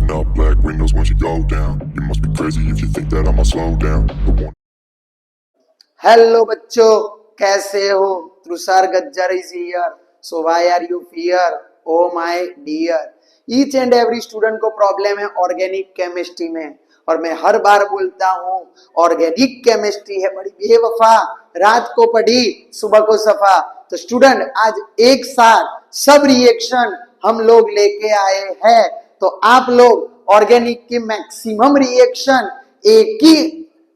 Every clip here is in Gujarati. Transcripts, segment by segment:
Rolling up black windows once you go down. You must be crazy if you think that I'ma slow down. Hello बच्चों, कैसे हो? Tushar Gajjar is here. So why are you fear? Oh my dear. Each and every student को प्रॉब्लम है ऑर्गेनिक केमिस्ट्री में, और मैं हर बार बोलता हूँ ऑर्गेनिक केमिस्ट्री है बड़ी बेवफा, रात को पढ़ी सुबह को सफा. तो स्टूडेंट आज एक साथ सब रिएक्शन हम लोग लेके आए हैं, तो आप लोग ऑर्गेनिक की मैक्सिमम रिएक्शन एक ही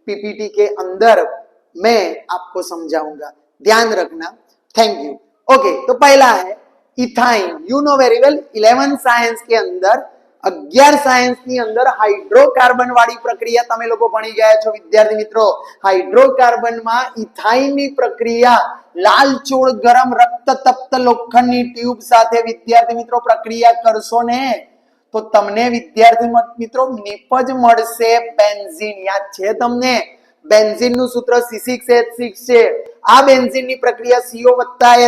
पीपीटी के अंदर मैं आपको समझाऊंगा, ध्यान रखना. Thank you. ओके, तो पहला है ethyne. You know very well 11 science के अंदर 11 साइंस ની અંદર હાઇડ્રોકાર્બન વાળી પ્રક્રિયા તમે લોકો ભણી ગયા છો વિદ્યાર્થી મિત્રો. હાઇડ્રોકાર્બન માં ઇથાઇન ની પ્રક્રિયા લાલ ચૂળ ગરમ રક્ત તપ્ત લોખંડની ટ્યુબ સાથે વિદ્યાર્થી મિત્રો પ્રક્રિયા કરશો ને તો તમને વિદ્યાર્થી મિત્રો નિપજ મળશે બેન્ઝીન. યાદ છે તમને? બેન્ઝીન નું સૂત્ર C6H6 છે. આ બેન્ઝીન ની પ્રક્રિયા CO +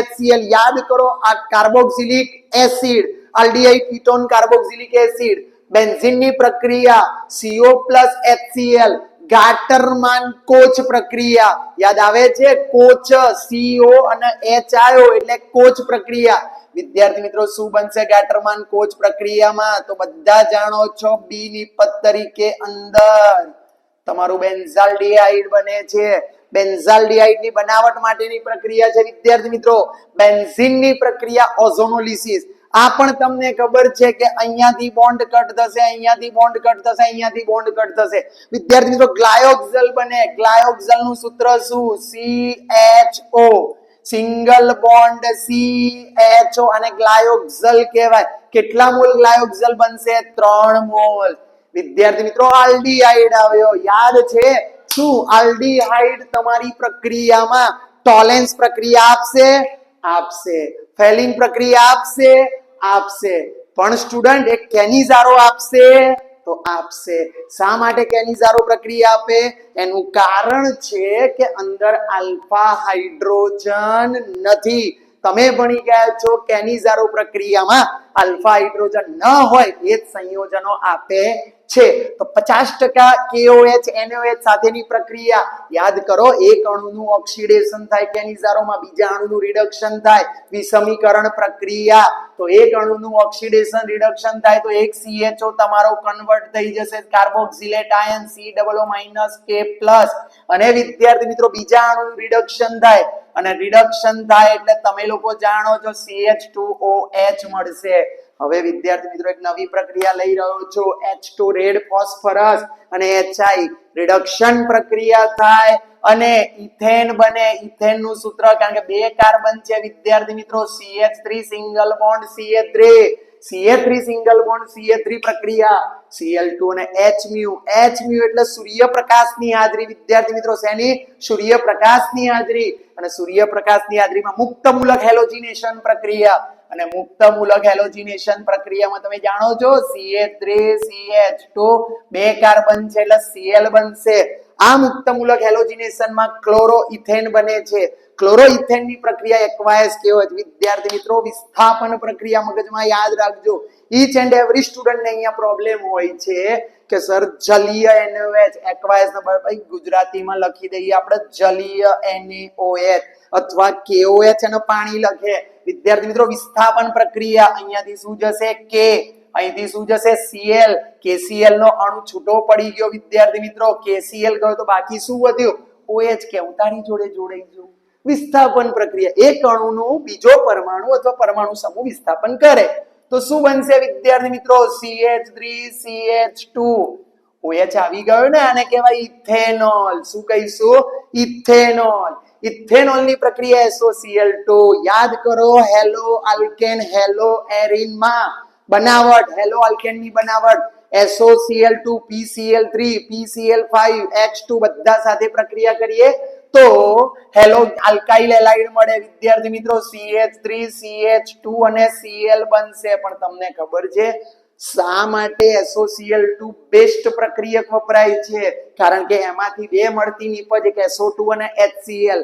HCl. યાદ કરો, આ carboxylic acid, aldehyde ketone carboxylic acid. Benzene ની પ્રક્રિયા CO + HCl, ગાટરમાન કોચ પ્રક્રિયા. યાદ આવે છે? કોચ, CO અને H આવ્યો એટલે કોચ પ્રક્રિયા. વિદ્યાર્થી મિત્રો શું બનશે ગાટરમાન કોચ પ્રક્રિયામાં? તો બધા જાણો છો બી નિપજ તરીકે અંદર તમારું બેન્ઝાલ્ડિહાઇડ બને છે. બેન્ઝાલ્ડિહાઇડ ની બનાવટ માટેની પ્રક્રિયા છે વિદ્યાર્થી મિત્રો બેન્ઝીન ની પ્રક્રિયા ઓઝોનોલિસિસ. આ પણ તમને ખબર છે કે અહીંયાથી બોન્ડ કટ થશે, અહીંયાથી બોન્ડ કટ થશે, અહીંયાથી બોન્ડ કટ થશે. વિદ્યાર્થી મિત્રો ગ્લાયોક્સલ બને. ગ્લાયોક્સલ નું સૂત્ર શું? CHO, સિંગલ બોન્ડ CHO, અને ગ્લાયોક્સલ કહેવાય. કેટલા મોલ ગ્લાયોક્સલ બનશે? 3 મોલ. વિદ્યાર્થી મિત્રો આલ્ડીહાઇડ આવ્યો. યાદ છે શું? આલ્ડીહાઇડ તમારી પ્રક્રિયામાં ટોલેન્સ પ્રક્રિયા આપશે, ફેલિંગ પ્રક્રિયા આપશે, પણ સ્ટુડન્ટ એક કેનિઝારો આપશે તો આપશે. શા માટે કેનિઝારો પ્રક્રિયા આપે? એનું કારણ છે કે અંદર આલ્ફા હાઇડ્રોજન નથી. તમે ભણી ગયા છો કેનિઝારો પ્રક્રિયામાં આલ્ફા હાઇડ્રોજન ન હોય એ જ સંયોજનો આપે છે. તો 50% KOH NOH સાથેની પ્રક્રિયા યાદ કરો. એક અણુનું ઓક્સિડેશન થાય કેનિઝારોમાં, બીજા અણુનું રિડક્શન થાય, વિષમીકરણ પ્રક્રિયા. તો એક અણુનું ઓક્સિડેશન રિડક્શન થાય તો એક CHO તમારો કન્વર્ટ થઈ જશે કાર્બોક્સિલેટ આયન C+- K+, અને વિદ્યાર્થી મિત્રો બીજા અણુનું રિડક્શન થાય, અને રિડક્શન થાય એટલે તમે લોકો જાણો છો CH2OH મળશે. હવે વિદ્યાર્થી મિત્રો એક નવી પ્રક્રિયા લઈ રહ્યો છું, H2 રેડ ફોસ્ફરસ અને HI રિડક્શન પ્રક્રિયા થાય અને ઇથેન બને. ઇથેન નું સૂત્ર, કારણ કે 2 કાર્બન છે વિદ્યાર્થી મિત્રો, CH3 single bond CH3 single bond CH3 પ્રક્રિયા, Cl2 અને Hµ. Hµ એટલે સૂર્યપ્રકાશની હાજરી વિદ્યાર્થી મિત્રો. શેની? સૂર્યપ્રકાશની હાજરી. અને સૂર્યપ્રકાશની હાજરીમાં મુક્ત મૂલક હેલોજિનેશન પ્રક્રિયા, અને મુક્ત મૂલક હેલોજિનેશન પ્રક્રિયામાં તમે જાણો છો CH3CH2 2 કાર્બન છે એટલે Cl બનશે. આ મુક્ત મૂલક હેલોજિનેશનમાં ક્લોરોઇથેન બને છે. ક્લોરોઇથેન ની પ્રક્રિયા એક્વાયસ કહેવાય વિદ્યાર્થી મિત્રો. વિસ્થાપન પ્રક્રિયા મગજમાં યાદ રાખજો. ઈચ એન્ડ એવરી સ્ટુડન્ટ ને અહીંયા પ્રોબ્લેમ હોય છે કે સર જલીય NaOH એક્વાયસ નંબર ભાઈ ગુજરાતીમાં લખી દઈએ આપણે જલીય NaOH, અથવા KOH અને પાણી લખે. વિદ્યાર્થી મિત્રો વિસ્થાપન પ્રક્રિયા અહીંયાથી શું જશે? K, અહીંથી શું જશે? Cl. KCl નો અણુ છૂટો પડી ગયો વિદ્યાર્થી મિત્રો. KCl ગયો તો બાકી શું વધ્યું? OH. કે ઉતારી જોડે જોડાઈ ગયું. વિસ્થાપન પ્રક્રિયા, એક અણુનું બીજો પરમાણુ અથવા પરમાણુ સમૂહ વિસ્થાપન કરે તો શું બનશે વિદ્યાર્થી મિત્રો? CH3CH2 OH આવી ગયો ને, આને કહેવાય ઇથેનોલ. શું કહીશું? ઇથેનોલ. ઇથેનોલ ની પ્રક્રિયા SOCl2. યાદ કરો હેલો આલ્કેન હેલો એરીન માં બનાવટ, હેલો આલ્કેન ની બનાવટ SOCl2 PCl3 PCl5 H2 બધા સાથે પ્રક્રિયા કરીએ તો હેલો આલ્કાઇલ હેલાઇડ મળે વિદ્યાર્થી મિત્રો. CH3CH2 અને Cl બનશે. પણ તમને ખબર છે શા માટે SOCl2 બેસ્ટ પ્રક્રિયક વપરાય છે? કારણ કે એમાંથી 2 મળતી નિપજ એક SO2 અને HCl.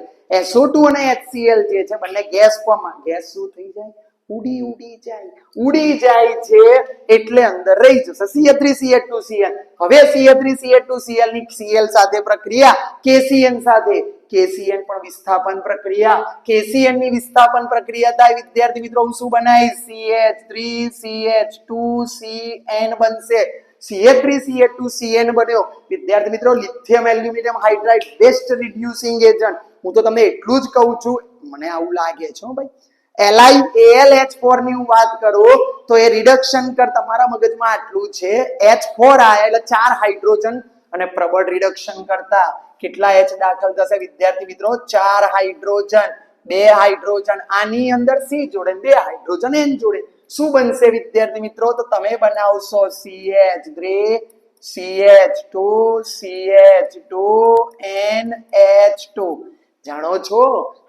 SO2 અને HCl જે છે બંને ગેસ ફોર્મમાં, ગેસ શું થઈ જાય? ઉડી જાય છે એટલે અંદર રહી જશે CH3CH2Cl. હવે CH3CH2Cl ની Cl સાથે પ્રક્રિયા KCN સાથે, KCN પણ વિસ્થાપન પ્રક્રિયા, KCN ની વિસ્થાપન પ્રક્રિયા થાય વિદ્યાર્થી મિત્રો હું શું બનાવીશ CH3CH2Cn બનશે. CH3CH2Cn બન્યો વિદ્યાર્થી મિત્રો lithium aluminium hydride best reducing agent. હું તો તમને એટલું જ કહું છું, મને આવું લાગે છે ભાઈ AlH4 ની હું વાત કરું તો એ રિડક્શન કર તમારા મગજમાં આટલું છે H4 આયા એટલે 4 હાઇડ્રોજન અને પ્રબળ રિડક્શન કરતા કેટલા H દાખલ થશે વિદ્યાર્થી મિત્રો 4 હાઇડ્રોજન 2 હાઇડ્રોજન આની અંદર C જોડે 2 હાઇડ્રોજન N જોડે શું બનશે વિદ્યાર્થી મિત્રો તો તમે બનાવશો CH3 CH2 CH2 NH2 જાણો છો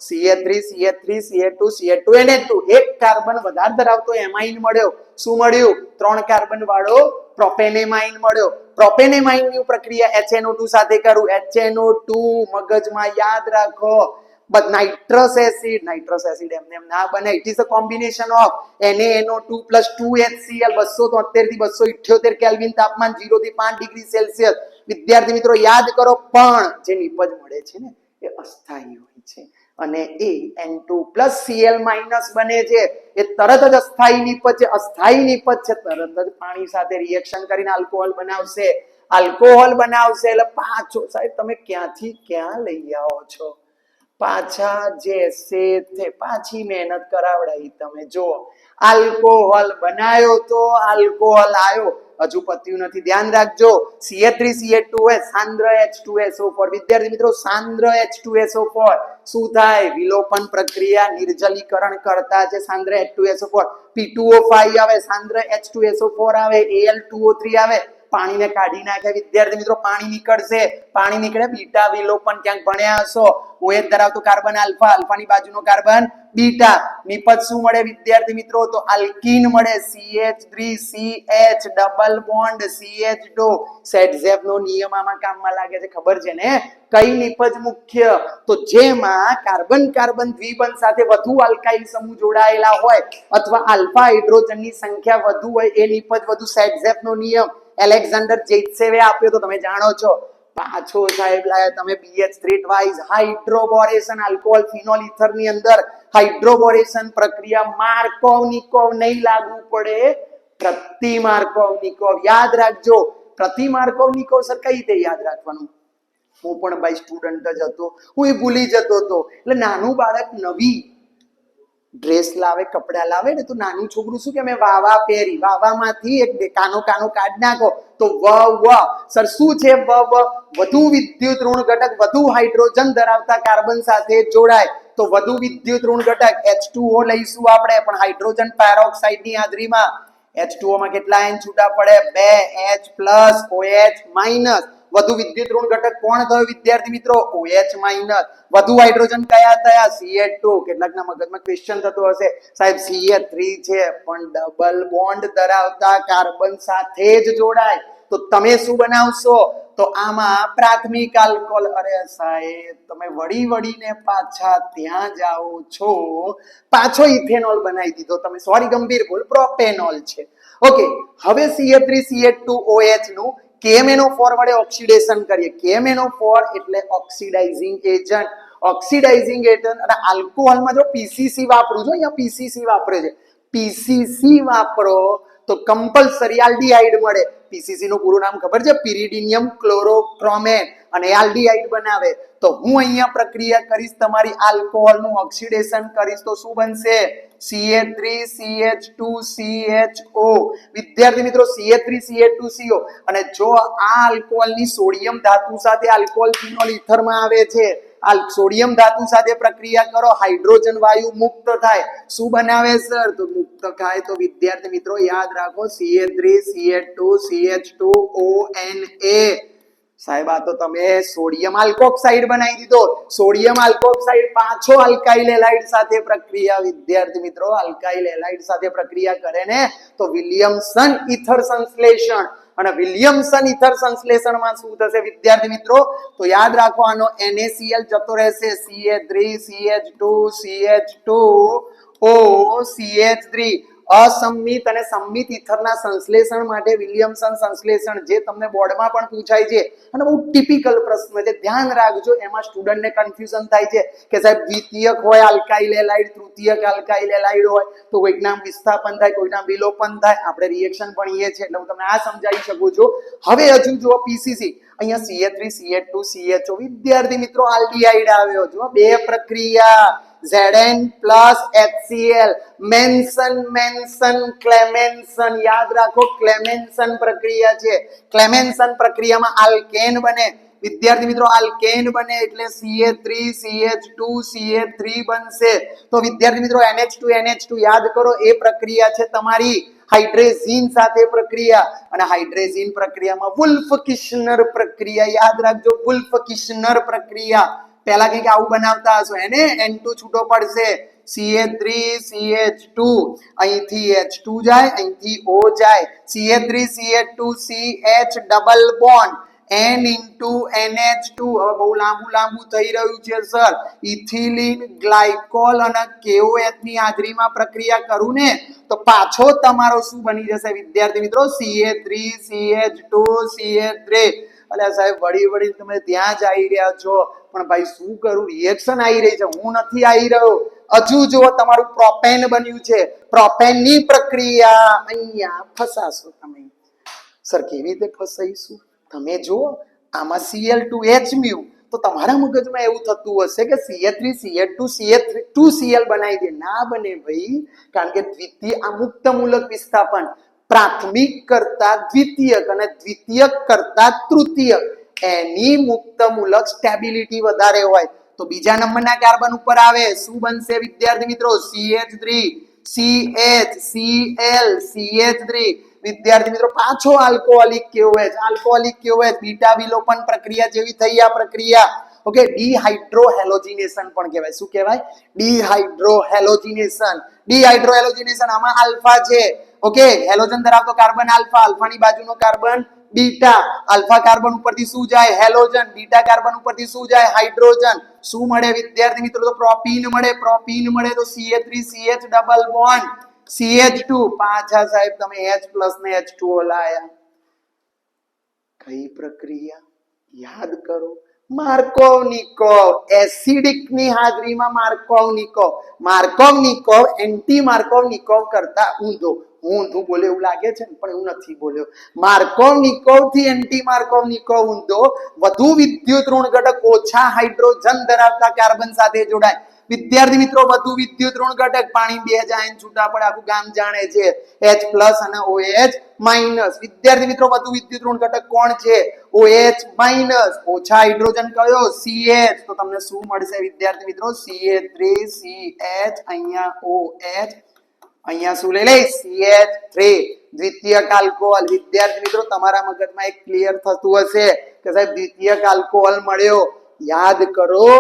CH3 CH3 CH2 CH2 NH2 એક કાર્બન વધારે ધરાવતો એમાઇન મળ્યો. શું મળ્યું 3 કાર્બન વાળો પ્રોપેનેમાઇન મળ્યો. પ્રોપેનેમાઇન ની પ્રક્રિયા HNO2 સાથે કરું HNO2 મગજમાં યાદ રાખો. but nitrous acid એમને એમ ના બને. it is a combination of NaNO2 plus 2HCl 273 થી 278 કેલ્વિન તાપમાન 0 થી 5 ડિગ્રી સેલ્સિયસ. વિદ્યાર્થી મિત્રો યાદ કરો પણ જે નિપજ મળે છે ને એ અસ્થાયી હોય છે અને એ N2 Cl બને છે એ તરત જ અસ્થાયી નિપજ છે. અસ્થાયી નિપજ છે તરત જ પાણી સાથે રિએક્શન કરીને આલ્કોહોલ બનાવશે. આલ્કોહોલ બનાવશે એટલે પાછો સાહેબ તમે ક્યાંથી ક્યાં લઈ આવો છો પાછા જે પાછી મહેનત કરાવડાવી તમે જો આલ્કોહોલ બનાવ્યો તો આલ્કોહોલ આવ્યો હજુ પત્યું નથી ધ્યાન રાખજો CH3CH2S સાંદ્ર H2SO4 વિદ્યાર્થી મિત્રો સાંદ્ર H2SO4 શું થાય વિલોપન પ્રક્રિયા નિર્જલીકરણ કરતા છે સાંદ્ર H2SO4 P2O5 આવે સાંદ્ર H2SO4 આવે Al2O3 આવે પાણીને કાઢી નાખે વિદ્યાર્થી મિત્રો પાણી નીકળશે પાણી નીકળે બીટા વિલોપન ક્યાંક ભણ્યા હશો OH ધરાવતો કાર્બન આલ્ફા આલ્ફાની બાજુનો કાર્બન બીટા નિપજ શું મળે વિદ્યાર્થી મિત્રો તો આલ્કીન મળે CH3CH ડબલ બોન્ડ CH2 સેટઝેપ નો નિયમ આમાં કામમાં લાગે છે ખબર છે ને કઈ નિપજ મુખ્ય તો જેમાં કાર્બન કાર્બન દ્વિબંધ સાથે વધુ આલ્કાઇલ સમૂહ જોડાયેલા હોય અથવા આલ્ફા હાઇડ્રોજનની સંખ્યા વધુ હોય એ નિપજ વધુ સેટઝેપ નો નિયમ એલેક્ઝાન્ડર જેટ્સેવે આપ્યો તો તમે જાણો છો પાછો સાહેબ લાયા તમે BH3 twice hydroboration alcohol phenol ether ની અંદર હાઇડ્રોબોરેશન પ્રક્રિયા માર્કોવનિકોવ નહીં લાગુ પડે પ્રતિ માર્કોવનિકોવ યાદ રાખજો પ્રતિ માર્કોવનિકોવ સર કઈ રીતે યાદ રાખવાનું હું પણ ભાઈ સ્ટુડન્ટ જ હતો હું એ ભૂલી જતો હતો એટલે નાનું બાળક નવી ડ્રેસ લાવે કપડા લાવે ને તો નાનું છોકરું શું કે મેં વાવા પહેરી વાવામાંથી એક કાનો કાઢ નાખો તો વ સર શું છે વધુ વિદ્યુત ઋણ ઘટક વધુ હાઇડ્રોજન ધરાવતા કાર્બન સાથે જોડાય તો વધુ વિદ્યુત ઋણ ઘટક H2O લઈશું આપણે પણ હાઇડ્રોજન પેરોક્સાઇડ ની હાજરીમાં H2O માં કેટલા આયન છૂટા પડે 2H+ OH- વધુ વિદ્યુત ઋણ ઘટક કોણ થયો વિદ્યાર્થી મિત્રો OH- વધુ હાઇડ્રોજન કયા થયા CH2 કેટલાકના મગજમાં ક્વેશ્ચન થતો હશે સાહેબ CH3 છે પણ ડબલ બોન્ડ ધરાવતા કાર્બન સાથે જ જોડાય તો તમે શું બનાવશો તો આમાં પ્રાથમિક આલ્કોહોલ અરે સાહેબ તમે વળીને પાછા ત્યાં જાઓ છો પાછો ઇથેનોલ બનાવી દીધો તમે સોરી ગંભીર ભૂલ પ્રોપેનોલ છે ઓકે હવે CH3CH2OH નું KMNO4 વડે ઓક્સિડેશન કરીએ KMNO4 એટલે ઓક્સિડાઇઝિંગ એજન્ટ અને આલ્કોહોલમાં જો PCC વાપરું છો અહીંયા PCC વાપરે છે PCC વાપરો તો કમ્પલસરી આલ્ડીહાઇડ મળે PCC નું પૂરું નામ ખબર છે pyridinium chlorochromate અને આલ્ડીહાઇડ બનાવે તો હું અહીંયા પ્રક્રિયા કરીશ તમારી આલ્કોહોલનું ઓક્સિડેશન કરીશ તો શું બનશે CH3CH2CHO વિદ્યાર્થી મિત્રો CH3CH2CO અને જો આ આલ્કોહોલની સોડિયમ ધાતુ સાથે આલ્કોહોલ ફિનોલ ઇથરમાં આવે છે સોડિયમ ધાતુ સાથે પ્રક્રિયા કરો હાઇડ્રોજન વાયુ મુક્ત થાય શું બનાવે સર તો મુક્ત થાય તો વિદ્યાર્થી મિત્રો યાદ રાખો CH3CH2CH2ONA સાહેબ આ તો તમે સોડિયમ આલ્કોક્સાઇડ બનાવી દીધો સોડિયમ આલ્કોક્સાઇડ પાછો આલ્કાઇલ હેલાઇડ સાથે પ્રક્રિયા વિદ્યાર્થી મિત્રો આલ્કાઇલ હેલાઇડ સાથે પ્રક્રિયા કરે ને તો વિલિયમસન ઇથર સંશ્લેષણ અને વિલિયમસન ઇથર સંશ્લેષણમાં શું થશે વિદ્યાર્થી મિત્રો તો યાદ રાખો આનો NaCl જતો રહેશે CH3CH2CH2 OCH3 અસંમિત અને સંમિત ઇથરના સંશ્લેષણ માટે વિલિયમસન સંશ્લેષણ જે તમને બોર્ડમાં પણ પૂછાય છે અને બહુ ટિપિકલ પ્રશ્ન છે, ધ્યાન રાખજો. એમાં સ્ટુડન્ટને કન્ફ્યુઝન થાય છે કે સાહેબ દ્વિતીયક હોય આલ્કાઇલ એલાઇડ, તૃતીયક આલ્કાઇલ એલાઇડ હોય તો કોઈક નામ વિસ્થાપન થાય, કોઈ નામ વિલોપન થાય. આપણે રિએક્શન ભણીએ છીએ એટલે હું તમને આ સમજાવી શકું છું. હવે હજુ જો પીસીસી અહીંયા CH3 CH2 CHO વિદ્યાર્થી મિત્રો આલ્ડીહાઇડ આવ્યો. જો બે પ્રક્રિયા Zn plus HCl મેન્શન ક્લેમેન્સન, યાદ રાખો ક્લેમેન્સન પ્રક્રિયા છે. ક્લેમેન્સન પ્રક્રિયામાં આલ્કેન બને વિદ્યાર્થી મિત્રો, આલ્કેન બને એટલે CH3 CH2 CH3 બનશે. તો વિદ્યાર્થી મિત્રો NH2 યાદ કરો એ પ્રક્રિયા છે તમારી હાઇડ્રેઝીન સાથે પ્રક્રિયા, અને હાઇડ્રેઝીન પ્રક્રિયામાં વુલ્ફ-કિર્શનર પ્રક્રિયા યાદ રાખજો. વુલ્ફ-કિર્શનર પ્રક્રિયા પહેલા કંઈક આવું બનાવતા હશો એને N2 છૂટો પડશે, CH3 CH2 અહીંથી H2 જાય, અહીંથી O જાય, CH3 CH2 CH double bond N into NH2. હવે બહુ લાંબુ થઈ રહ્યું છે સર. ઇથિલિન ગ્લાયકોલ અને KOH ની હાજરીમાં પ્રક્રિયા કરું ને તો પાછો તમારો શું બની જશે વિદ્યાર્થી મિત્રો? CH3 CH2 CH3. અલ્યા સાહેબ વળી તમે ત્યાં જ આવી રહ્યા છો, પણ ભાઈ શું કરું, રિએક્શન આવી રહી છે, હું નથી આવી રહ્યો. હજુ જો તમારું પ્રોપેન બન્યું છે, પ્રોપેનની પ્રક્રિયા અહીંયા ફસાશો તમે. સર કેવી રીતે ફસાઈશું? તમે જો આમાં Cl2H મ્યુ તો તમારા મગજમાં એવું થતું હશે કે CH3 CH2 CH2Cl બનાવી દે. ના બને ભાઈ, કારણ કે દ્વિતીય આ મુક્તમૂલક વિસ્થાપન પ્રાથમિક કરતા દ્વિતીયક અને દ્વિતીયક કરતા તૃતીયક એની મુક્તમૂલક સ્ટેબિલિટી વધારે હોય તો બીજા નંબરના કાર્બન ઉપર આવે. શું બનશે વિદ્યાર્થી મિત્રો? CH3 CH Cl CH3. વિદ્યાર્થી મિત્રો પાછો આલ્કોહોલિક KOH બીટા વિલોપન પ્રક્રિયા જેવી થઈ આ પ્રક્રિયા. ઓકે, ડિહાઇડ્રોહેલોજિનેશન પણ કહેવાય. શું કહેવાય? ડિહાઇડ્રોહેલોજિનેશન. આમાં આલ્ફા છે. ઓકે, હેલોજન ધરાવતો કાર્બન આલ્ફા, આલ્ફાની બાજુનો કાર્બન બીટા. આલ્ફા કાર્બન ઉપરથી શું જાય? હેલોજન. બીટા કાર્બન ઉપરથી શું જાય? હાઇડ્રોજન. શું મળે વિદ્યાર્થી મિત્રો? તો પ્રોપીન મળે. તો CH3 CH double bond CH2. પાછા સાહેબ તમે H+ ને H2O લાયા. કઈ પ્રક્રિયા યાદ કરો? માર્કોવનિકોવ. એસિડિક ની હાજરીમાં માર્કોવનિકોવ એન્ટી માર્કોવનિકોવ કરતા ઊંધો. હું ઊંધું બોલે એવું લાગે છે પણ એવું નથી બોલ્યો. માર્કોવનિકોવ થી એન્ટી માર્કોવનિકોવ ઊંધો. વધુ વિદ્યુત ઋણ ઘટક ઓછા હાઇડ્રોજન ધરાવતા કાર્બન સાથે જોડાય. વિદ્યાર્થી મિત્રો વધુ વિદ્યુત ઋણ ઘટક, પાણી 2 જાય છૂટા પડે, આખું ગામ જાણે છે. H+ અને OH-. વિદ્યાર્થી મિત્રો વધુ વિદ્યુત ઋણ ઘટક કોણ છે? OH-. ઓછા હાઇડ્રોજન કયો? CH. તો તમને શું મળશે વિદ્યાર્થી મિત્રો? CH3 CH, અહીંયા OH, અહીંયા શું લઈ લઈશ? CH3. દ્વિતીયક આલ્કોહોલ. વિદ્યાર્થી મિત્રો તમારા મગજમાં એક ક્લિયર થતું હશે કે સાહેબ દ્વિતીયક આલ્કોહોલ મળ્યો. યાદ કરો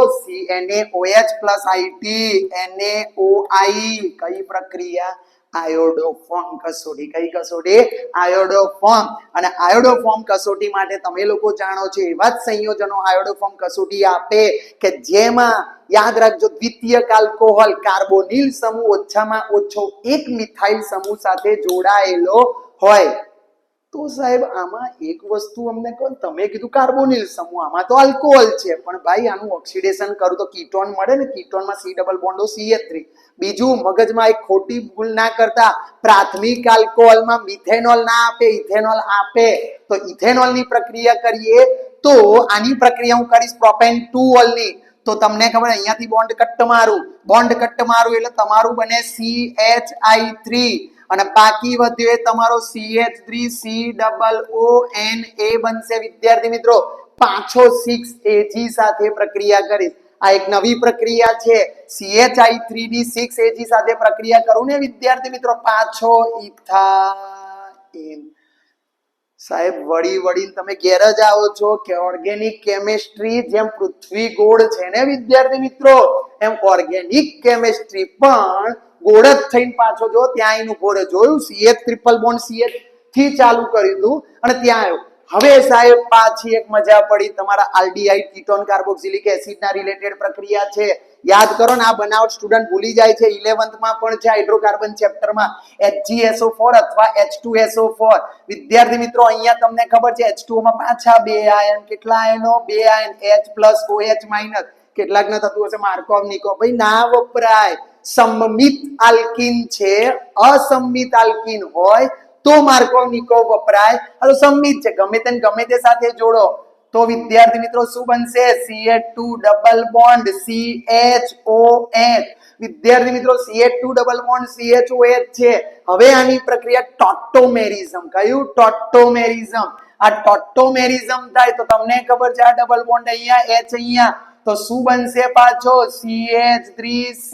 NaOH plus IT NaOI. કઈ પ્રક્રિયા? આયોડોફોર્મ કસોટી. કઈ કસોટી? આયોડોફોર્મ. અને આયોડોફોર્મ કસોટી માટે તમે લોકો જાણો છો એવા જ સંયોજનો આયોડોફોર્મ કસોટી આપે કે જેમાં યાદ રાખજો દ્વિતીયક આલ્કોહોલ કાર્બોનિલ સમૂહ ઓછામાં ઓછો એક મિથાઇલ સમૂહ સાથે જોડાયેલો હોય. તો સાહેબ આમાં એક વસ્તુ અમને કહો, તમે કીધું કાર્બોનિલ સમૂહ, આમાં તો આલ્કોહોલ છે, પણ ભાઈ આનું ઓક્સિડેશન કરું તો કીટોન મળે ને. કીટોનમાં C ડબલ બોન્ડ CH3. બીજું મગજમાં એક ખોટી ભૂલ ના કરતા, પ્રાથમિક આલ્કોહોલમાં મિથેનોલ ના આપે, ઇથેનોલ આપે. તો ઇથેનોલની પ્રક્રિયા કરીએ તો આની પ્રક્રિયા હું કરીશ પ્રોપેન 2 ની. તો તમને ખબર અહીંયાથી બોન્ડ કટ મારું એટલે તમારું બને CHI3 અને બાકી વધ્યો એ તમારો CH3 COONA બનશે. વિદ્યાર્થી મિત્રો પાછો 6Ag સાથે પ્રક્રિયા કરીશ. આ એક નવી પ્રક્રિયા છે. CHI3 ની 6Ag સાથે પ્રક્રિયા કરું ને વિદ્યાર્થી મિત્રો પાછો ઇથાઇન. સાહેબ વળી તમે ઘેર જ આવો છો કે ઓર્ગેનિક કેમિસ્ટ્રી જેમ પૃથ્વી ગોળ છે ને વિદ્યાર્થી મિત્રો, એમ ઓર્ગેનિક કેમિસ્ટ્રી પણ ગોળ જ થઈને પાછો જો ત્યાં આવીને ઉભો રહ્યો. જોયું? CH ટ્રિપલ બોન્ડ CH થી ચાલુ કર્યું હતું અને ત્યાં આવ્યો. હવે સાહેબ પાછી એક મજા પડી, તમારા આલ્ડીહાઇડ કીટોન કાર્બોક્સિલિક એસિડ ના રિલેટેડ પ્રક્રિયા છે. યાદ કરો ને, આ બનાવટ સ્ટુડન્ટ ભૂલી જાય છે. 11th માં પણ છે હાઇડ્રોકાર્બન ચેપ્ટરમાં HgSO4 અથવા H2SO4. વિદ્યાર્થી મિત્રો, અહીંયા તમને ખબર છે H2O માં પાછા બે આયન, કેટલા આયનો? બે આયન, H+OH-. કેટલાકને થતું હશે માર્કોવ નિકો, ભાઈ ના વપરાય. સમમિત આલ્કીન છે, અસમમિત આલ્કીન હોય તો માર્કોવ નિકો વપરાય. હવે સમમિત છે, ગમે તે સાથે જોડો તો વિદ્યાર્થી મિત્રો શું બનશે? CH2 double bond CHOH. વિદ્યાર્થી મિત્રો CH2 ડબલ બોન્ડ CHOH છે. હવે આની પ્રક્રિયા ટોટોમેરિઝમ. કયું? ટોટોમેરિઝમ. આ ટોટોમેરિઝમ થાય તો તમને ખબર છે, આ ડબલ બોન્ડ અહીંયા, H અહીંયા, તો શું બનશે પાછો? CH3C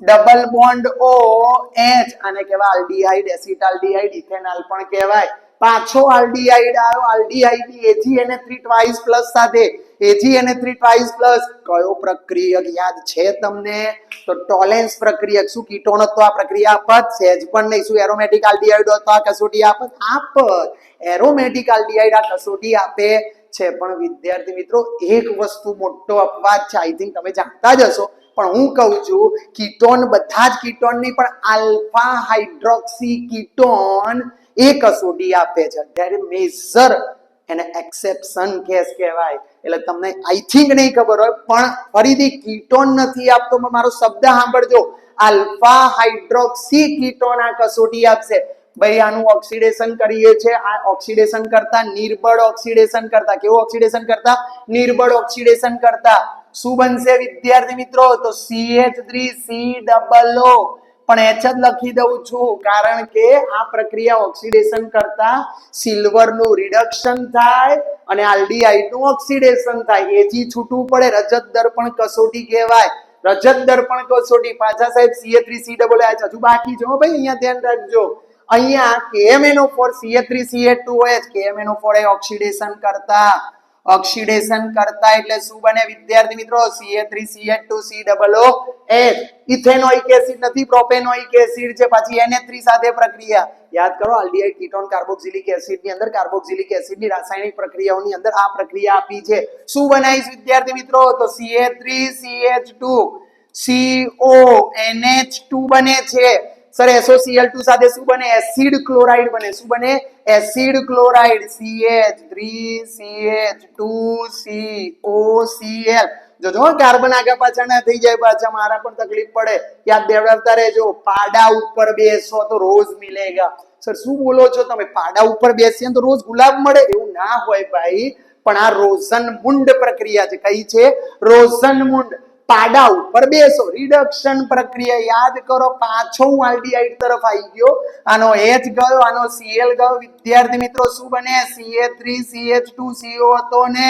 double bond OH. આને કહેવાય આલ્ડીહાઇડ, એસિટાલ્ડીહાઇડ, ઇથેનોલ પણ કહેવાય. પાછો આલ્ડીહાઇડ આવ્યો, આલ્ડીહાઇડ ની AgNH3 ટ્વાઇસ પ્લસ સાથે, AgNH3 ટ્વાઇસ પ્લસ. કયો પ્રક્રિયક યાદ છે તમને? તો ટોલેન્સ પ્રક્રિયક. શું કીટોન હતો આ પ્રક્રિયા આપત? સહેજ પણ નહીં. શું એરોમેટિક આલ્ડીહાઇડ હતો આ કસોટી આપત? આપત. એરોમેટિક આલ્ડીહાઇડ આ કસોટી આપે છે. પણ વિદ્યાર્થી મિત્રો, એક વસ્તુ મોટો અપવાદ છે, આઈ થિંક તમે જાણતા જ હશો, પણ હું કહું છું, કીટોન બધા જ કીટોન ની પણ આલ્ફા હાઇડ્રોક્સી કીટોન એ કસોટી આપે છે. ત્યારે મેજર એને એક્સેપ્શન કેસ કહેવાય. એટલે તમને આઈ થિંક નહીં ખબર હોય, પણ ફરીથી કીટોન નથી આપતો, પણ મારો શબ્દ સાંભળજો, આલ્ફા હાઇડ્રોક્સી કીટોન આ કસોટી આપશે. ભાઈ આનું ઓક્સિડેશન કરીએ છે, આ ઓક્સિડેશન કરતા નિર્બળ ઓક્સિડેશન કરતા, કેવું ઓક્સિડેશન કરતા? નિર્બળ ઓક્સિડેશન કરતા શું બનશે વિદ્યાર્થી મિત્રો? તો CH3C ડબલ O. પણ H જ લખી દઉં છું, કારણ કે આ પ્રક્રિયા ઓક્સિડેશન કરતા સિલ્વર નું રિડક્શન થાય અને આલ્ડીહાઇડ નું ઓક્સિડેશન થાય. Ag છૂટવું પડે, રજત દર્પણ કસોટી કહેવાય. રજત દર્પણ કસોટી. પાછા સાહેબ CH3C ડબલ O હજુ બાકી છે ભાઈ, અહીંયા ધ્યાન રાખજો. અહીંયા KMnO4 CH3CH2OH, KMnO4 એ ઓક્સિડેશન કરતા એટલે શું બને વિદ્યાર્થી મિત્રો? CH3CH2C double OH. Ethanoic acid નથી, પ્રોપેનોઇક એસિડ છે. પછી NH3 સાથે પ્રક્રિયા. યાદ કરો, આલ્ડીહાઇડ કીટોન કાર્બોક્સિલિક એસિડ ની અંદર કાર્બોક્સિલિક એસિડ ની રાસાયણિક પ્રક્રિયાઓની અંદર આ પ્રક્રિયા આપી છે. શું બનાવીશ વિદ્યાર્થી મિત્રો? તો CH3CH2 CO NH2 બને છે. સર SOCl2 સાથે શું બને? એસિડ ક્લોરાઇડ બને. શું બને? Acid chloride. CH3CH2COCl. જોજો કાર્બન આગા પાછા ના થઈ જાય, પાછા મારા પણ તકલીફ પડે. યાદ દેવડાવતા રહેજો. પાડા ઉપર બેસો તો રોજ મિલેગા. સર શું બોલો છો તમે? પાડા ઉપર બેસીએ તો રોજ ગુલાબ મળે? એવું ના હોય ભાઈ, પણ આ રોઝનમુંડ પ્રક્રિયા છે. કઈ છે? રોઝનમુંડ. પાડા ઉપર બેસો, રિડક્શન પ્રક્રિયા. યાદ કરો, પાછો હું આલ્ડીહાઇડ તરફ આવી ગયો. આનો H ગયો, આનો Cl ગયો. વિદ્યાર્થી મિત્રો શું બને? CH3CH2CO હતો ને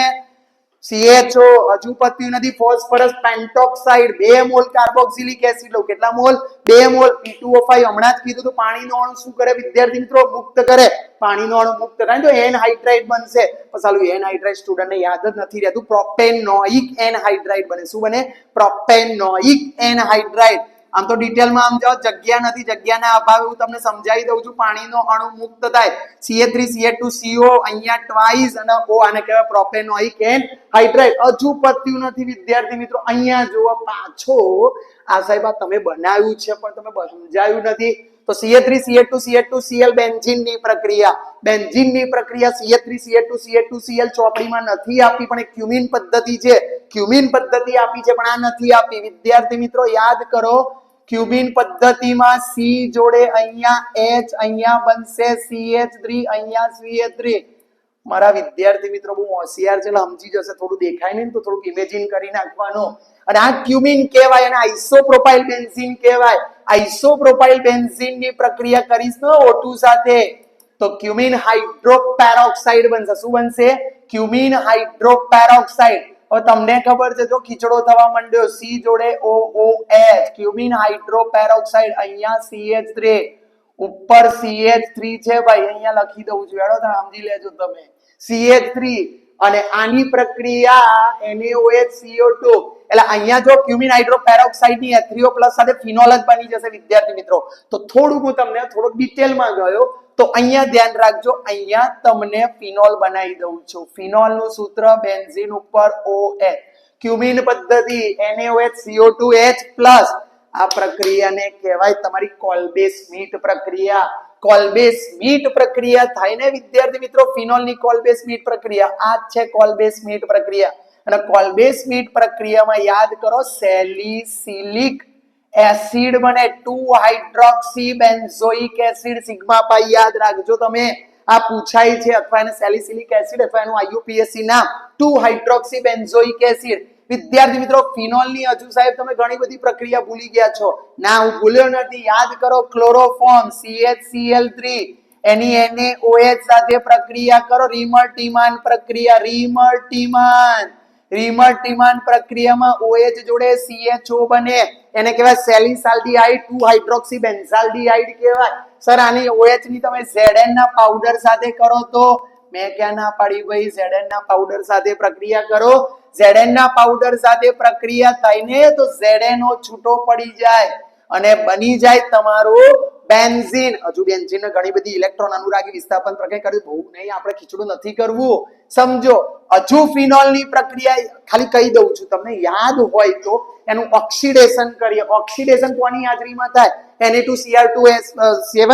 CHO. હજુ પત્યું નથી. ફોસ્ફરસ પેન્ટોક્સાઇડ 2 મોલ કાર્બોક્સિલિક એસિડ લો. કેટલા મોલ? 2 મોલ. P2O5 હમણાં જ કીધું તો પાણીનો અણુ શું કરે વિદ્યાર્થી મિત્રો? મુક્ત કરે. પાણીનો અણુ મુક્ત થાય તો એનહાઇડ્રાઇડ બનશે. પણ સાલું એનહાઇડ્રાઇડ સ્ટુડન્ટને યાદ જ નથી રહેતું. પ્રોપેનોઇક એનહાઇડ્રાઇડ બને. શું બને? Propanoic anhydride. આમ તો ડિટેલમાં આમ જાઓ, જગ્યા નથી, જગ્યાના અભાવે હું તમને સમજાવી દઉં છું. પાણીનો અણુ મુક્ત થાય. CH3CH2CO અહીંયા ટ્વાઇસ અને O, આને કહેવાય પ્રોપેનોઇક એનહાઇડ્રાઇડ. હજુ પત્યું નથી વિદ્યાર્થી મિત્રો. અહીંયા જુઓ પાછો. આ સાહેબ આ તમે બનાવ્યું છે પણ તમે સમજાયું નથી. તો CH3CH2CH2Cl બેન્ઝીનની પ્રક્રિયા. બેન્ઝીનની પ્રક્રિયા CH3CH2CH2Cl ચોપડીમાં નથી આપી, પણ એક ક્યુમિન પદ્ધતિ છે. ક્યુમિન પદ્ધતિ આપી છે, પણ આ નથી આપી. વિદ્યાર્થી મિત્રો યાદ કરો, ક્યુબિન પદ્ધતિમાં C જોડે અહીંયા H, અહીંયા બનશે CH3, અહીંયા CH3. મારા વિદ્યાર્થી મિત્રો બહુ હોશિયાર છે, સમજી જશે. થોડું દેખાય નહીં તો થોડુંક ઇમેજિન કરી નાખવાનું. અને આ ક્યુમિન કહેવાય અને આઇસોપ્રોપાઇલ બેન્ઝીન કહેવાય. આઇસોપ્રોપાઇલ બેન્ઝીન ની પ્રક્રિયા કરીશ ને O2 સાથે તો ક્યુમિન હાઇડ્રોપેરોક્સાઇડ બનશે. શું બનશે? ક્યુમિન હાઇડ્રોપેરોક્સાઇડ. હવે તમને ખબર છે, જો ખીચડો થવા માંડ્યો, C જોડે OOH, ક્યુમિન હાઇડ્રોપેરોક્સાઇડ, અહીંયા CH3, ઉપર CH3 છે ભાઈ, અહીંયા લખી દઉં છું. હેડો તમે સમજી લેજો તમે. CH3 અને આની પ્રક્રિયા NaOH CO2 એટલે અહીંયા જો ક્યુમિન હાઇડ્રોપેરોક્સાઇડ ની H3O+ સાથે ફિનોલ જ બની જશે વિદ્યાર્થી મિત્રો. તો થોડુંક હું તમને થોડુંક ડિટેલમાં ગયો તો અહીંયા ધ્યાન રાખજો, અહીંયા તમને ફિનોલ બનાવી દઉં છું. ફિનોલ નું સૂત્ર બેન્ઝીન ઉપર OH, ક્યુમિન પદ્ધતિ NaOH CO2H+. આ પ્રક્રિયાને કહેવાય તમારી કોલ્બે-સ્મિટ પ્રક્રિયા. કોલ્બે-સ્મિટ પ્રક્રિયા થાય ને વિદ્યાર્થી મિત્રો, ફિનોલની કોલ્બે-સ્મિટ પ્રક્રિયા આ જ છે કોલ્બે-સ્મિટ પ્રક્રિયા. અને કોલ્બે-સ્મિટ પ્રક્રિયામાં યાદ કરો સેલિસિલિક એસિડ બને, 2 હાઇડ્રોક્સી બેન્ઝોઇક એસિડ સિગ્મા પાઈ યાદ રાખજો તમે. આ પૂછાય છે અથવા એને સેલિસિલિક એસિડ અથવા એનું IUPAC નામ 2 હાઇડ્રોક્સી બેન્ઝોઇક એસિડ. વિદ્યાર્થી મિત્રો ફિનોલની હજુ સાહેબ તમે ઘણી બધી પ્રક્રિયા ભૂલી ગયા છો. ના હું ભૂલ્યો નથી, યાદ કરો ક્લોરોફોર્મ CHCl3 એની NaOH સાથે પ્રક્રિયા કરો, રીમર-ટીમાન પ્રક્રિયા. રીમર-ટીમાન પ્રક્રિયામાં OH જોડે CHO બને, એને કહેવાય સેલિસાલ્ડિહાઇડ 2 હાઇડ્રોક્સી બેન્ઝાલ્ડિહાઇડ કહેવાય. સર આની OH ની તમે Zn ના પાવડર સાથે કરો તો મેં ક્યાં ના પાડી ભાઈ, Zn ના પાવડર સાથે પ્રક્રિયા કરો. Zn ના પાવડર સાથે પ્રક્રિયા થઈને તો ZNO છૂટો પડી જાય અને બની જાય તમારું બેન્ઝીન. હજુ બેન્ઝીન ઘણી બધી ઇલેક્ટ્રોન અનુરાગી વિસ્થાપન પ્રક્રિયા કરી, બહુ નહીં આપણે ખીચડું નથી કરવું, સમજો. હજુ ફિનોલની પ્રક્રિયા ખાલી કહી દઉં છું તમને, યાદ હોય તો એનું ઓક્સિડેશન કરીએ. ઓક્સિડેશન કોની હાજરીમાં થાય? Na2Cr2S7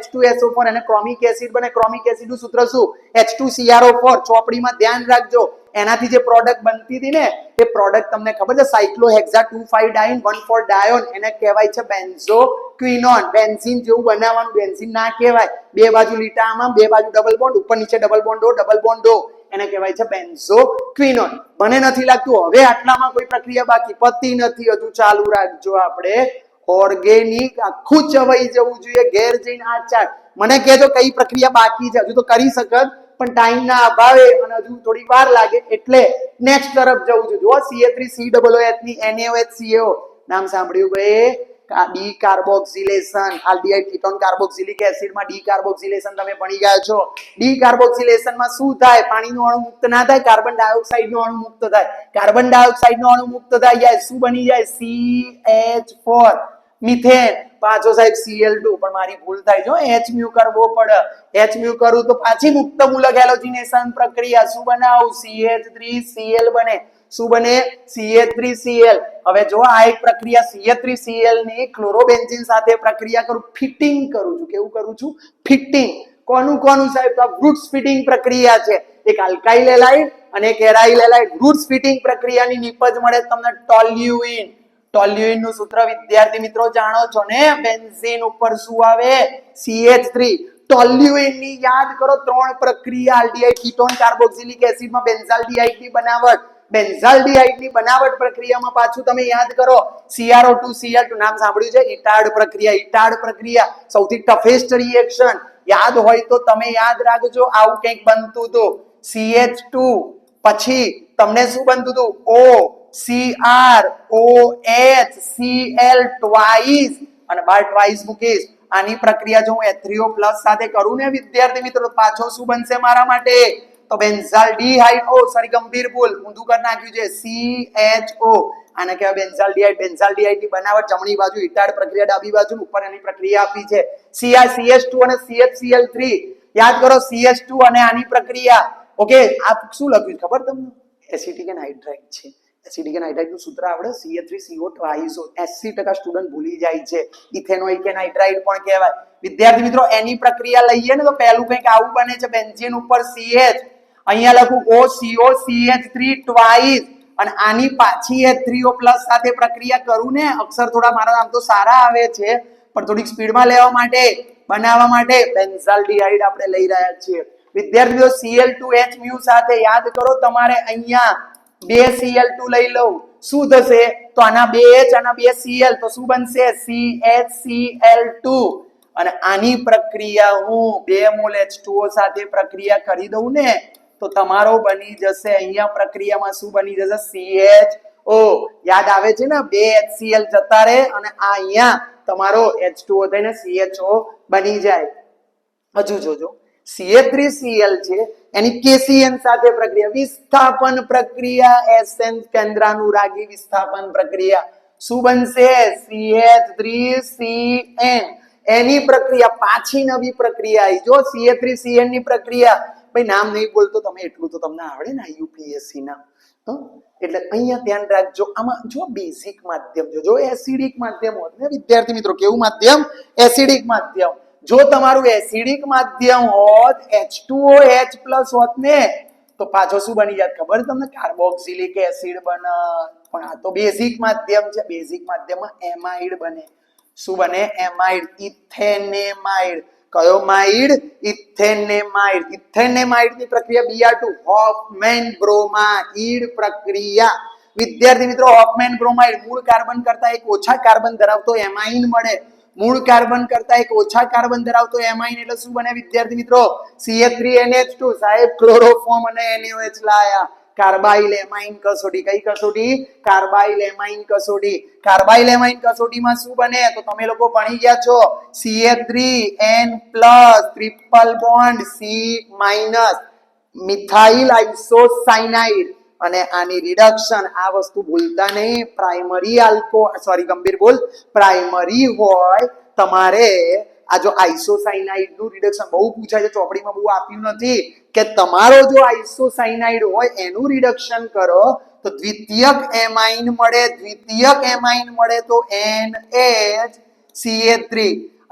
H2SO4 એને ક્રોમિક એસિડ બને. ક્રોમિક એસિડ નું સૂત્ર શું? H2CrO4. ચોપડીમાં ધ્યાન રાખજો, એનાથી જે પ્રોડક્ટ બનતી હતી ને એ પ્રોડક્ટ તમને ખબર છે, સાયક્લોહેક્સા 2,5-ડાઇન 1,4 ડાયોન, એને કહેવાય છે બેન્ઝોક્વિનોન. બેન્ઝીન જેવું બનાવવાનું, બેન્ઝીન ના કહેવાય. બે બાજુ લીટા આમાં, બે બાજુ ડબલ બોન્ડ, ઉપર નીચે ડબલ બોન્ડ O, એને કહેવાય છે બેન્ઝોક્વિનોન. મને નથી લાગતું હવે આટલામાં કોઈ પ્રક્રિયા બાકી પતી નથી, હજુ ચાલુ રાખજો. આપણે ઓર્ગેનિક આખું ચવાઈ જવું જોઈએ, ઘેર જઈને આ ચાટ મને કહેજો કઈ પ્રક્રિયા બાકી છે. હજુ તો કરી શકત પણ ટાઈમ ના અભાવે અને હજુ થોડી વાર લાગે એટલે નેક્સ્ટ તરફ જવું છું. જો CH3COOH ની NaOH CO નામ સાંભળ્યું ભાઈ? Decarboxylation. Aldehyde ketone carboxylic એસિડમાં ડી કાર્બોક્સિલેશન તમે ભણી ગયા છો. ડી કાર્બોક્સિલેશનમાં શું થાય? પાણીનો અણુ મુક્ત ના થાય, કાર્બન ડાયોક્સાઇડનો અણુ મુક્ત થાય. કાર્બન ડાયોક્સાઇડનો અણુ મુક્ત થાય શું બની જાય? CH4 methane. પાછો સાહેબ Cl2, પણ મારી ભૂલ થાય જો H મ્યુ કરવો પડે. H મ્યુ કરું તો પાછી મુક્ત મૂલક હેલોજિનેશન પ્રક્રિયા. શું બનાવું? CH3Cl બને. શું બને? CH3Cl. હવે જો આ એક પ્રક્રિયા CH3Cl ની ક્લોરોબેન્ઝીન સાથે પ્રક્રિયા કરું, ફિટિંગ કરું છું. કેવું કરું છું? ફિટિંગ. કોનું સાહેબ? તો બ્રુટ્સ ફિટિંગ પ્રક્રિયા છે. એક આલ્કાઇલ હેલાઇડ અને એક એરાઇલ હેલાઇડ. બ્રુટ્સ ફિટિંગ પ્રક્રિયાની નિપજ મળે તમને ટોલ્યુઇન. ટોલ્યુઇન નું સૂત્ર વિદ્યાર્થી મિત્રો જાણો છો ને? બેન્ઝીન ઉપર શું આવે? CH3. ટોલ્યુઇન ની યાદ કરો, 3 પ્રક્રિયા આલ્ડિહાઇડ કીટોન કાર્બોક્સિલિક એસિડમાં બેન્ઝાલ્ડિહાઇડ ની બનાવટ. બેન્ઝાલ્ડિહાઇડ ની બનાવટ પ્રક્રિયામાં પાછું તમે યાદ કરો CrO2 Cl2 નામ સાંભળ્યું છે? ઇટાડ પ્રક્રિયા. ઇટાડ પ્રક્રિયા સૌથી ટફેસ્ટ રિએક્શન. યાદ હોય તો તમે યાદ રાખજો, આવું કંઈક બનતું હતું. CH2 પછી તમને શું બનતું હતું? OCrOH Cl ટ્વાઇસ અને બાર ટ્વાઇસ મૂકીશ. આની પ્રક્રિયા જો હું H3O+ સાથે કરું ને વિદ્યાર્થી મિત્રો, પાછો શું બનશે મારા માટે? તો બેન્ઝાલ્ડિહાઇડ. ગંભીર ભૂલ, ઊંધું કરી નાખ્યું છે. CHO. આને કહેવાય બેન્ઝાલ્ડિહાઇડ. બેન્ઝાલ્ડિહાઇડ ની બનાવટ જમણી બાજુ ઇટાડ પ્રક્રિયા, ડાબી બાજુ ઉપર એની પ્રક્રિયા આપી છે. CH2 અને CHCl3 યાદ કરો. CH2 અને આની પ્રક્રિયા. ઓકે, આ શું લખ્યું ખબર તમને? એસિટિક એનહાઇડ્રાઇડ છે. એસિટિક એનહાઇડ્રાઇડ નું સૂત્ર આવડે? CH3CO twice. 80% સ્ટુડન્ટ ભૂલી જાય છે. ઇથેનોઇક એનહાઇડ્રાઇડ પણ કહેવાય. વિદ્યાર્થી મિત્રો એની પ્રક્રિયા લઈએ ને તો પહેલું કંઈક આવું બને છે. બેન્ઝીન ઉપર CH, અહીંયા લખું OCOCH3 ટ્વાઇસ અને આની પાછી H3O+ સાથે પ્રક્રિયા કરું ને, અક્ષર થોડા મારા આમ તો સારા આવે છે પણ થોડીક સ્પીડમાં લેવા માટે, બનાવવા માટે બેન્ઝાલ્ડિહાઇડ આપણે લઈ રહ્યા છીએ. વિદ્યાર્થીઓ Cl2H મ્યુ સાથે યાદ કરો, તમારે અહીંયા 2 Cl2 લઈ લઉં. શું થશે? તો આના 2 H આના 2 Cl તો શું બનશે? CHCl2. અને આની પ્રક્રિયા હું 2 મોલ H2O સાથે પ્રક્રિયા કરી દઉં ને તો તમારો બની જશે અહીંયા પ્રક્રિયામાં શું બની જશે? CHO. યાદ આવે છે ને? 2 HCl જતા રહે અને આ અહીંયા તમારો H2O થઈને CHO બની જાય. હજુ જોજો CH3Cl છે એની KCN સાથે પ્રક્રિયા, વિસ્થાપન પ્રક્રિયા, SN કેન્દ્રાનુરાગી વિસ્થાપન પ્રક્રિયા. શું બનશે? CH3CN. એની પ્રક્રિયા, પાછી નવી પ્રક્રિયા આવી. જો CH3CN ની પ્રક્રિયા, ભાઈ નામ નહીં બોલતો તમે, એટલું તો તમને આવડે ને UPSC ના. એટલે અહીંયા ધ્યાન રાખજો. આમાં જો બેઝિક માધ્યમ જો એસિડિક માધ્યમ હોત ને વિદ્યાર્થી મિત્રો, કેવું માધ્યમ? એસિડિક માધ્યમ. જો તમારું એસિડિક માધ્યમ હોત, H2OH+ હોત ને, તો પાછો શું બની જાત ખબર તમને? કાર્બોક્સિલિક એસિડ બને. પણ આ તો બેઝિક માધ્યમ છે. બેઝિક માધ્યમમાં એમાઇડ બને. શું બને? એમાઇડ. ઇથેનેમાઇડ. કયો માઇડ? ઇથેનેમાઇડ. ઇથેનેમાઇડ ની પ્રક્રિયા Br2, હોફમેન બ્રોમાઇડ પ્રક્રિયા. વિદ્યાર્થી મિત્રો, હોફમેન બ્રોમાઇડ મૂળ કાર્બન કરતા એક ઓછા કાર્બન ધરાવતો એમાઇન મળે. મૂળ કાર્બન કરતા એક ઓછા કાર્બન ધરાવતો એમાઇન એટલે શું બને વિદ્યાર્થી મિત્રો? CH3NH2. સાહેબ ક્લોરોફોર્મ અને NaOH લાયા. કાર્બાઇલ એમાઇન કસોટી. કઈ કસોટી? કાર્બાઇલ એમાઇન કસોટી. કાર્બાઇલ એમાઇન કસોટીમાં શું બને? તો તમે લોકો ભણી ગયા છો. CH3N+ triple bond C-, methyl isocyanide. અને આની રિડક્શન, આ વસ્તુ ભૂલતા નહીં, પ્રાઇમરી ગંભીર બોલ, પ્રાઇમરી હોય તમારે. આ જો આઇસોસાયનાઇડ નું રિડક્શન બહુ પૂછાય છે, ચોપડીમાં બહુ આપ્યું નથી કે તમારો જો આઇસોસાયનાઇડ હોય એનું રિડક્શન કરો તો દ્વિતીયક એમાઇન મળે. દ્વિતીયક એમાઇન મળે તો NHCH3.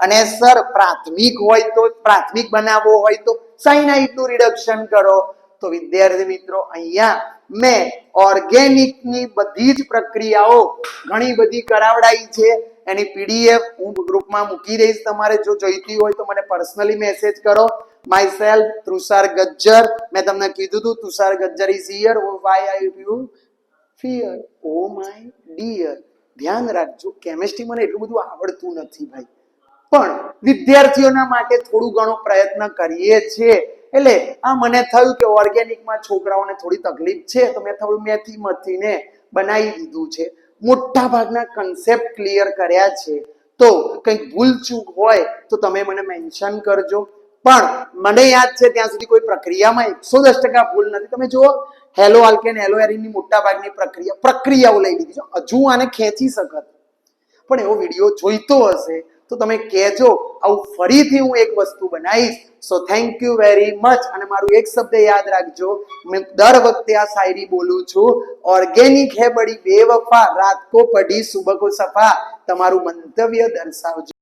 અને સર પ્રાથમિક હોય તો, પ્રાથમિક બનાવવો હોય તો સાયનાઇડ નું રિડક્શન કરો. તો વિદ્યાર્થી મિત્રો, અહીંયા મેં ઓર્ગેનિક ની બધી જ પ્રક્રિયાઓ ઘણી બધી કરાવડાઈ છે. એની PDF હું ગ્રુપમાં મૂકી દઈશ. તમારે જો જોઈતી હોય તો મને પર્સનલી મેસેજ કરો. Myself Tushar Gajjar. મેં તમને કીધું હતું Tushar Gajjar is here. Why are you fear? Oh my dear. ધ્યાન રાખજો, કેમિસ્ટ્રી મને એટલું બધું આવડતું નથી ભાઈ, પણ વિદ્યાર્થીઓના માટે થોડું ઘણો પ્રયત્ન કરીએ છીએ. એટલે આ મને થયું કે ઓર્ગેનિકમાં છોકરાઓને થોડી તકલીફ છે, તો મેં થોડું મેથી મથીને બનાવી દીધું છે. મોટા ભાગના કન્સેપ્ટ ક્લિયર કર્યા છે. તો કંઈક ભૂલ ચૂક હોય તો તમે મને મેન્શન કરજો. પણ મને યાદ છે ત્યાં સુધી કોઈ પ્રક્રિયામાં 110% ભૂલ નથી. તમે જુઓ, હેલો આલ્કેન હેલો એરિનની મોટા ભાગની પ્રક્રિયાઓ લઈ લીધી છે. હજુ આને ખેંચી શકત, પણ એવો વિડીયો જોઈતો હશે તો તમે કહેજો. આવું ફરીથી હું એક વસ્તુ બનાવીશ. So thank you very much. અને મારું એક શબ્દ યાદ રાખજો, મેં દર વખતે આ શાયરી બોલું છું, ઓર્ગેનિક હે બડી બેવફા, રાત કો પઢી સુબહ કો સફા. તમારું મંતવ્ય દર્શાવજો.